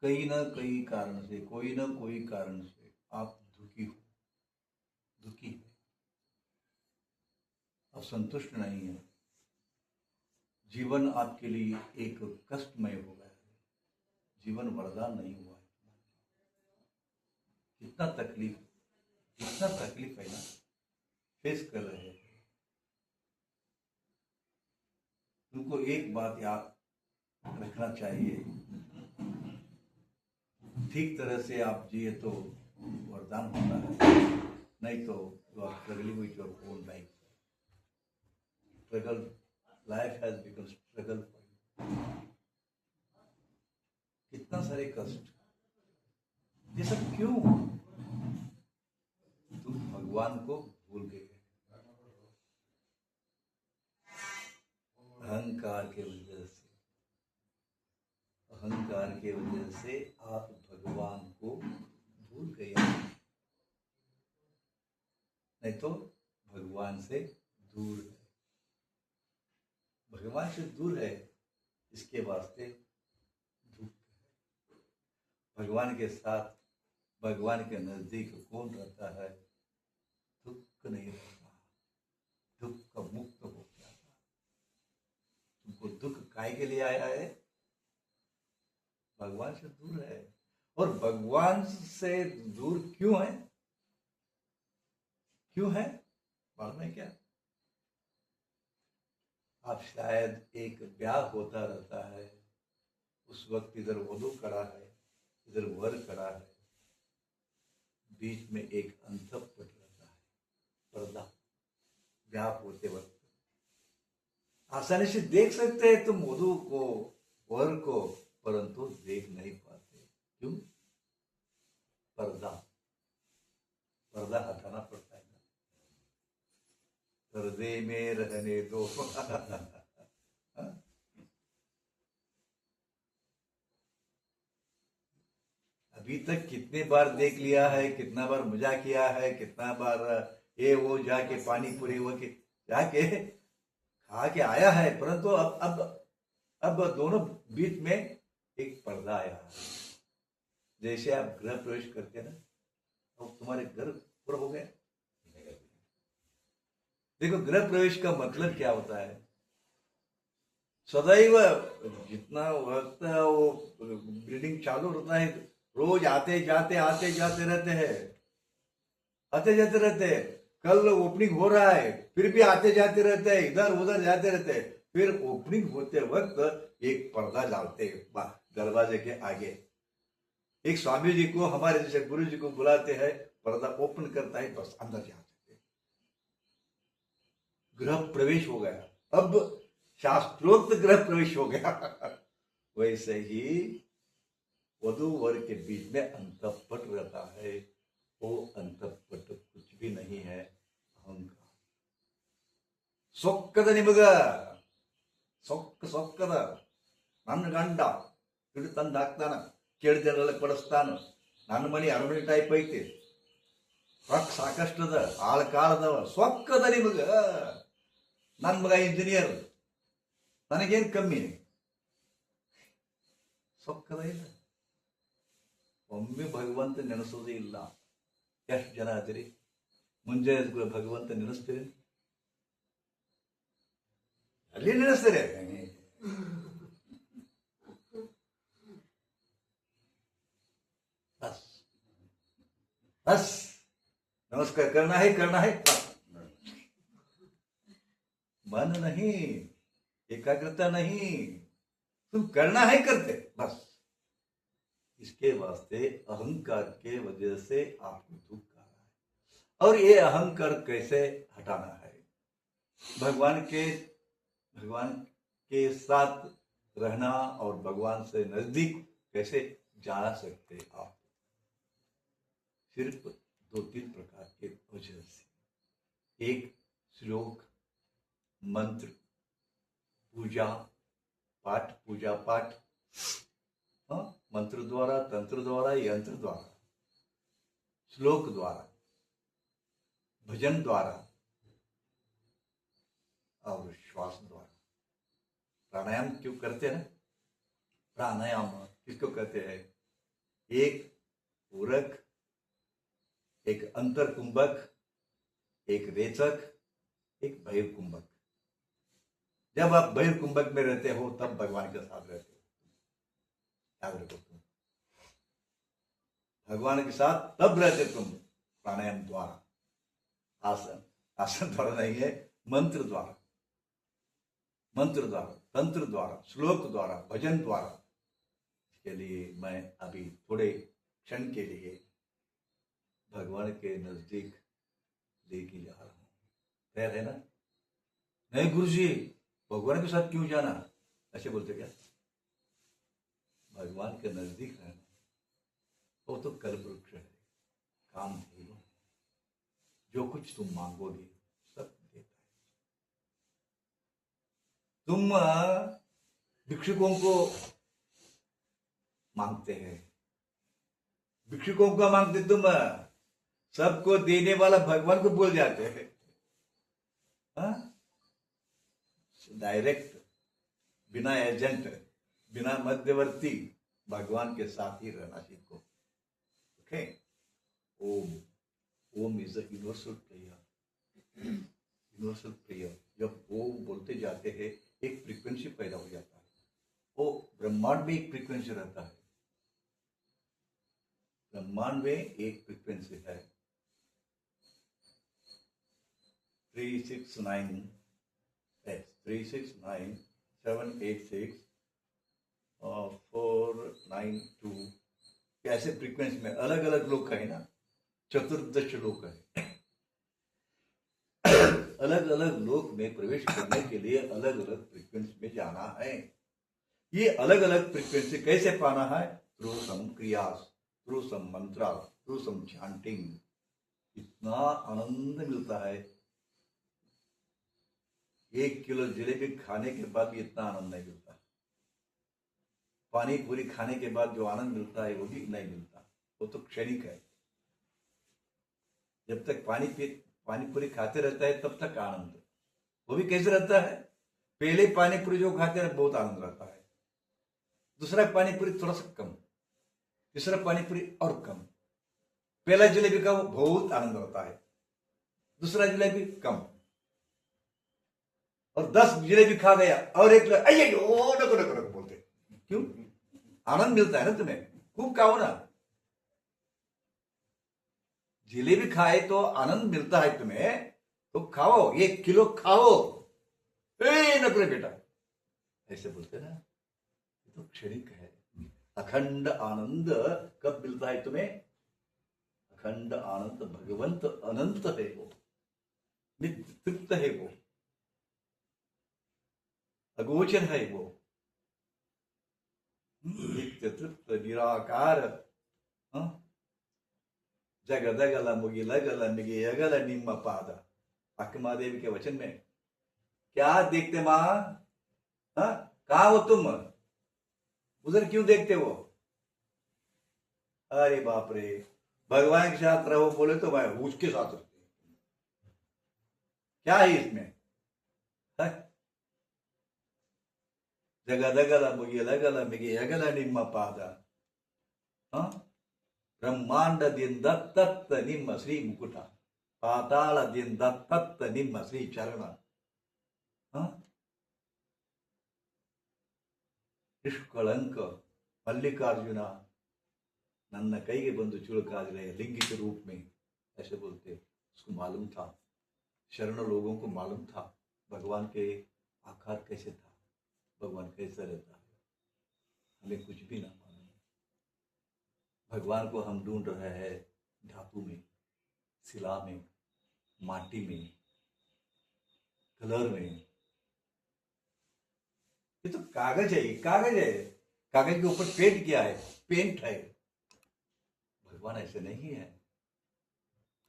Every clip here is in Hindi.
कहीं ना कहीं कारण से, कोई ना कोई कारण से आप दुखी हो, दुखी है, आप संतुष्ट नहीं है। जीवन आपके लिए एक कष्टमय हो गया है, जीवन वरदान नहीं हुआ है। कितना तकलीफ, कितना तकलीफ है ना, फेस कर रहे हैं। तुमको एक बात याद रखना चाहिए, ठीक तरह से आप जिए तो वरदान होता है, नहीं तो you are struggling with your own life. Struggle, life has become struggle for you. कितना सारे कष्ट, ये सब क्यों? तुम भगवान को भूल गए, अहंकार के वजह से, अहंकार के वजह से आप भगवान को भूल गए, नहीं तो भगवान से दूर है। भगवान से दूर है, इसके वास्ते दुख है। भगवान के साथ, भगवान के नजदीक कौन रहता है? दुख नहीं रहता, दुख का मुक्त हो जाता। तुमको दुख काहे के लिए आया है? भगवान से दूर है। और भगवान से दूर क्यों है? क्यों है मालूम है क्या? आप शायद एक ब्याह होता रहता है, उस वक्त इधर वधू खड़ा है, इधर वर खड़ा है, बीच में एक अंतप पट रहता है, पर्दा। ब्याह होते वक्त आसानी से देख सकते हैं तुम वधू को, वर को, परंतु देख नहीं पाते। क्यों? पर्दा, पर्दा हटाना पड़ता है ना, पर्दे में रहने दो। अभी तक कितने बार देख लिया है, कितना बार मजा किया है, कितना बार ये वो जाके पानी पूरी वो के जाके खा के आया है, परंतु अब दोनों बीच में एक पर्दा आया है। जैसे आप गृह प्रवेश करते हैं ना, तो तुम्हारे घर पूरा हो गया। देखो, गृह प्रवेश का मतलब क्या होता है? सदैव जितना वक्त वो बिल्डिंग चालू रहता है, रोज आते जाते रहते हैं, आते जाते रहते हैं। कल ओपनिंग हो रहा है, फिर भी आते जाते रहते हैं, इधर उधर जाते रहते हैं। फिर ओपनिंग होते वक्त एक पर्दा डालते हैं दरवाजे के आगे। एक स्वामी जी को, हमारे जैसे गुरु जी को बुलाते हैं, पर्दा ओपन करता है, बस अंदर जा सकते। गृह प्रवेश हो गया, अब शास्त्रोक्त गृह प्रवेश हो गया। वैसे ही वधू वर के बीच में अंतःपट रहता है। वो अंतःपट कुछ भी नहीं है, अहंकार। ಸೊಕ್ಕದ ನಿಮಗ, ಸೊಕ್ಕದ ನನ್ನ ಗಂಡ ಹಿಡಿದು ತಂದು ಹಾಕ್ತಾನ, ಕೇಳಿದೆಲ್ಲ ಕೊಡಿಸ್ತಾನ, ನನ್ನ ಮನೆ ಅರಮನೆ ಟೈಪ್ ಐತಿ, ರೊಕ್ಕ ಸಾಕಷ್ಟದ, ಆಳ ಕಾಳದವ, ಸೊಕ್ಕದ ನಿಮಗ. ನನ್ನ ಮಗ ಇಂಜಿನಿಯರ್, ನನಗೇನು ಕಮ್ಮಿ? ಸೊಕ್ಕದ ಇಲ್ಲ. ಒಮ್ಮೆ ಭಗವಂತ ನೆನೆಸೋದೇ ಇಲ್ಲ. ಎಷ್ಟು ಜನ ಅದಿರಿ ಮುಂಜಾನೆ ಭಗವಂತ ನೆನೆಸ್ತೀರಿ? ಅಲ್ಲಿ ನೆನೆಸ್ತಾರೆ. बस बस नमस्कार करना है, मन नहीं, एकाग्रता नहीं, तुम करना है करते बस। इसके वास्ते अहंकार के वजह से आपको दुख आ रहा है। और ये अहंकार कैसे हटाना है? भगवान के साथ रहना और भगवान से नजदीक कैसे जा सकते आप? सिर्फ 2-3 प्रकार के वजह से। एक, श्लोक, मंत्र, पूजा पाठ, पूजा पाठ, मंत्र द्वारा, तंत्र द्वारा, यंत्र द्वारा, श्लोक द्वारा, भजन द्वारा और श्वास द्वारा। प्राणायाम क्यों करते हैं? प्राणायाम किसको कहते हैं? एक पूरक, एक अंतर कुंभक, एक रेचक, एक बहिर्कुंभक। जब आप बहिर्कुंभक में रहते हो तब भगवान के साथ रहते हो, याद रखो। तुम भगवान के साथ तब रहते तुम प्राणायाम द्वारा, आसन द्वारा नहीं है, मंत्र द्वारा, तंत्र द्वारा, श्लोक द्वारा, भजन द्वारा। इसके लिए मैं अभी थोड़े क्षण के लिए भगवान के नजदीक लेके जा रहा हूं। तैयार है ना? नहीं गुरुजी, भगवान के साथ क्यों जाना, ऐसे बोलते क्या? भगवान के नजदीक रहना वो तो कल्प वृक्ष है, काम धेनु, जो कुछ तुम मांगोगे सब देता है। तुम भिक्षुकों को मांगते हैं, भिक्षुकों को मांगते, तुम सबको देने वाला भगवान को भूल जाते हैं। डायरेक्ट, बिना एजेंट, बिना मध्यवर्ती भगवान के साथ ही रहना सीखो। Okay? Om is the universal prayer. Universal prayer, जब ओम बोलते जाते हैं एक फ्रीक्वेंसी पैदा हो जाता है। वो ब्रह्मांड में एक फ्रीक्वेंसी रहता है, ब्रह्मांड में एक फ्रीक्वेंसी है 369 786 492। ऐसे फ्रीक्वेंसी में अलग अलग लोग है ना, चतुर्दश लोग है। अलग अलग लोक में प्रवेश करने के लिए अलग अलग फ्रीक्वेंसी में जाना है। ये अलग अलग फ्रीक्वेंसी कैसे पाना है? थ्रू सम क्रियास, थ्रू सम मंत्रा, थ्रू सम चैंटिंग। इतना आनंद मिलता है, 1 किलो जलेबी खाने के बाद भी इतना आनंद नहीं मिलता। पानी पूरी खाने के बाद जो आनंद मिलता है वो भी नहीं मिलता, वो तो क्षणिक है। जब तक पानी पूरी खाते रहता है तब तक आनंद। वो भी कैसे रहता है? पहले पानी पूरी जो खाते हैं बहुत आनंद रहता है, दूसरा पानी पूरी थोड़ा सा कम, तीसरा पानी पूरी और कम। पहला जलेबी का वो बहुत आनंद होता है, दूसरा जलेबी कम, और 10 जलेबी खा गया और एक नको बोलते। क्यों? आनंद मिलता है ना तुम्हें, खूब खाओ ना। जलेबी खाए तो आनंद मिलता है तुम्हें, तो खाओ, 1 किलो खाओ। नकुरे बेटा, ऐसे बोलते ना, तो क्षणिक है। अखंड आनंद कब मिलता है तुम्हें? अखंड आनंद भगवंत अनंत है, वो नित्य तृप्त है, वो अगोचर है, वो नित्य तृप्त निराकार। जगदगल मुगिलगल मिगे यगल निम्म पाद। अक्कमादेवी के वचन में क्या देखते मां? कहा हो तुम? उधर क्यों देखते हो? अरे बाप रे, भगवान के साथ रहो बोले तो भाई उसके साथ रहते। क्या है इसमें? जगदगल मुगिलगल मिगे यगल निम्म पाद। ಬ್ರಹ್ಮಾಂಡದಿಂದ ತತ್ತ ನಿಮ್ಮ ಶ್ರೀ ಮುಕುಟ, ಪಾತಾಳದಿಂದ ತತ್ತ ನಿಮ್ಮ ಶ್ರೀ ಚರಣ. ನಿಷ್ಕಳಂಕ मल्लिकार्जुन ನನ್ನ ಕೈಗೆ ಬಂದು चुड़काजरे लिंगिक रूप में, ऐसे बोलते। उसको मालूम था, शरण लोगों को मालूम था भगवान के आकार कैसे था, भगवान कैसा रहता है। हमें कुछ भी ना मालूम, भगवान को हम ढूंढ रहे हैं धातु में, शिला में, माटी में, कलर में। ये तो कागज है, कागज है, कागज के ऊपर पेंट किया है, पेंट है। भगवान ऐसे नहीं है।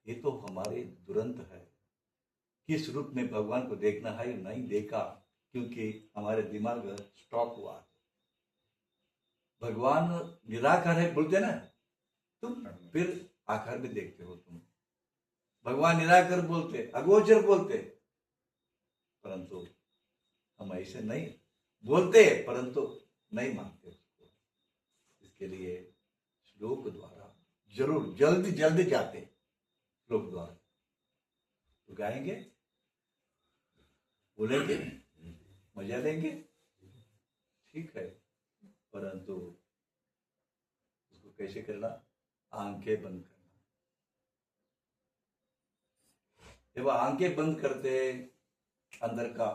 ये तो हमारे दुरंत है। किस रूप में भगवान को देखना है नहीं देखा, क्योंकि हमारे दिमाग स्टॉप हुआ। भगवान निराकार है बोलते ना तुम, फिर आकार में देखते हो तुम। भगवान निराकार बोलते, अगोचर बोलते, परंतु हम ऐसे नहीं बोलते, परंतु नहीं मानते उसको। इसके लिए श्लोक द्वारा जरूर जल्द जल्द जाते श्लोक द्वारा। तो गाएंगे, बोलेंगे, मजा लेंगे, ठीक है। परंतु उसको कैसे करना? आंखें बंद करना। जब आंखें बंद करते अंदर का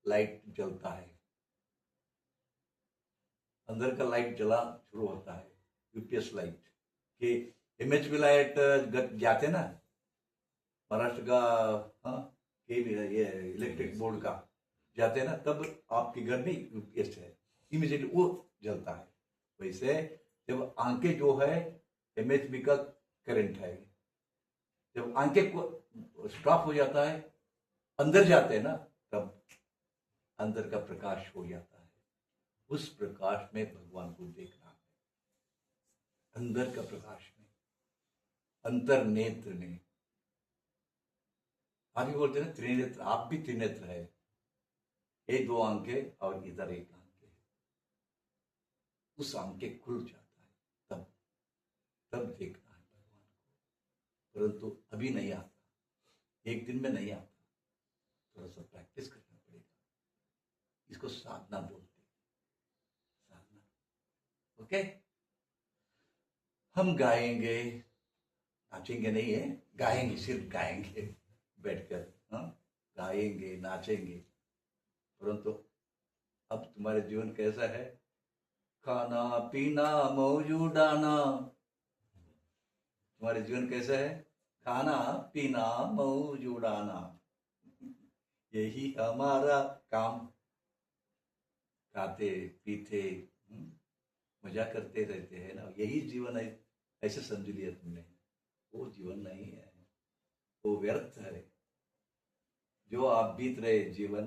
लाइट जलता है, अंदर का लाइट जला शुरू होता है, यूपीएस लाइट कि एमएचबी लाइट जाते ना महाराष्ट्र का, हाँ के ये इलेक्ट्रिक बोर्ड का जाते हैं ना, तब आपके घर में यूपीएस है, इमीडिएटली वो जलता है। वैसे जब आंखें जो है एमएचबी का करंट है, जब आंखें को स्टॉप हो जाता है, अंदर जाते हैं ना, तब अंदर का प्रकाश हो जाता है। उस प्रकाश में भगवान को देखना है, अंदर का प्रकाश में, अंतर नेत्र में। आप भी बोलते हैं ना त्रिनेत्र, आप भी त्रिनेत्र है, एक दो आंखें और इधर एक आंखें, उस आंखें खुल जाता है, तब तब देखना है भगवान को। परंतु अभी नहीं आता, एक दिन में नहीं आता, थोड़ा सा प्रैक्टिस करना पड़ेगा। इसको साधना बोलते हैं, साधना। ओके, हम गाएंगे, नाचेंगे नहीं है, गाएंगे, सिर्फ गाएंगे बैठकर, हाँ गाएंगे, नाचेंगे। परंतु अब तुम्हारे जीवन कैसा है? खाना पीना मौज उड़ाना। तुम्हारे जीवन कैसा है? खाना पीना मौज उड़ाना, यही हमारा काम। खाते पीते मजा करते रहते हैं ना, यही जीवन है, ऐसे समझ लिया तुमने। वो जीवन नहीं है, वो व्यर्थ है। जो आप बीत रहे जीवन,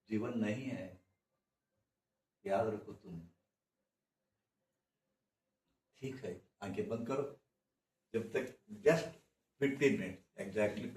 जीवन नहीं है, याद रखो तुम। ठीक है, आंखें बंद करो, जब तक जस्ट 15 मिनट एग्जैक्टली